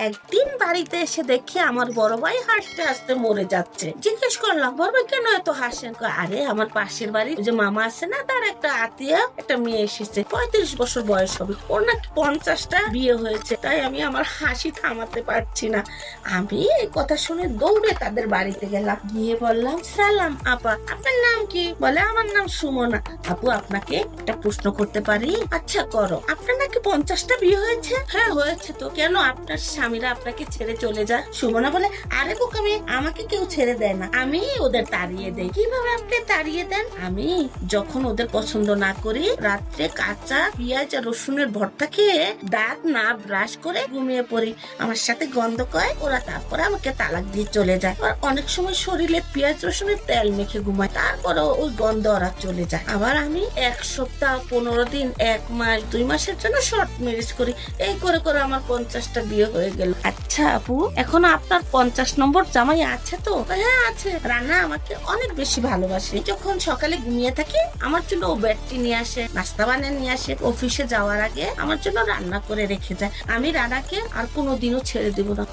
একদিন বাড়িতে এসে দেখি আমার বড় ভাই হাসতে হাসতে মরে যাচ্ছে। জিজ্ঞেস করলাম, বড় ভাই কেন এত হাসেন? আরে আমার পাশের বাড়ি যে মামা আছে না, তার একটা আত্মীয় একটা মেয়ে এসেছে, 35 বছর বয়স হবে, ওর নাকি 50টা বিয়ে হয়েছে। তাই আমি আমার হাসি থামাতে পারছি না। আমি এই কথা শুনে দৌড়ে তাদের বাড়িতে গেলাম, গিয়ে বললাম, সালাম আপা, আপনার নাম কি? বলে, আমার নাম সুমনা। আপু, আপনাকে একটা প্রশ্ন করতে পারি? আচ্ছা করো। আপনার নাকি 50টা বিয়ে হয়েছে? হ্যাঁ হয়েছে তো। কেন আপনার স্বামীরা আপনাকে ছেড়ে চলে যায়? সুমনা বলে, আরে বোকামি, আমাকে কেউ ছেড়ে দেয় না, আমি ওদের তাড়িয়ে দেই। কিভাবে আপনি তাড়িয়ে দেন? আমি যখন ওদের পছন্দ না করি, রাত্রে কাঁচা পেঁয়াজ আর রসুনের ভর্তা খেয়ে দাঁত না ব্রাশ করে ঘুমিয়ে পড়ি। আমার সাথে গন্ধ কয়, ওরা তারপরে আমাকে তালাক দিয়ে চলে যায়। আর অনেক সময় শরীরে পেঁয়াজ রসুনের তেল মেখে ঘুমায়, তারপরে ওই গন্ধ ওরা চলে যায়। আবার আমি 1 সপ্তাহ, 15 দিন, 1 মাস, 2 মাসের জন্য শর্ট ম্যারেজ করি। এই করে করে আমার 50টা বিয়ে হয়ে গেল। আচ্ছা আপু, এখন আপনার 50 নম্বর জামাই আছে তো? হ্যাঁ আছে। রান্না আমাকে অনেক বেশি ভালোবাসে। যখন সকালে ঘুমিয়ে থাকি, আমার জন্য ও ব্যাডটি নিয়ে আসে, নাস্তা বানিয়ে নিয়ে আসে। অফিসে যাওয়ার আগে আমার জন্য রান্না করে রেখে যায়। আমি রানাকে আর কোনোদিনও ছেড়ে দেব না।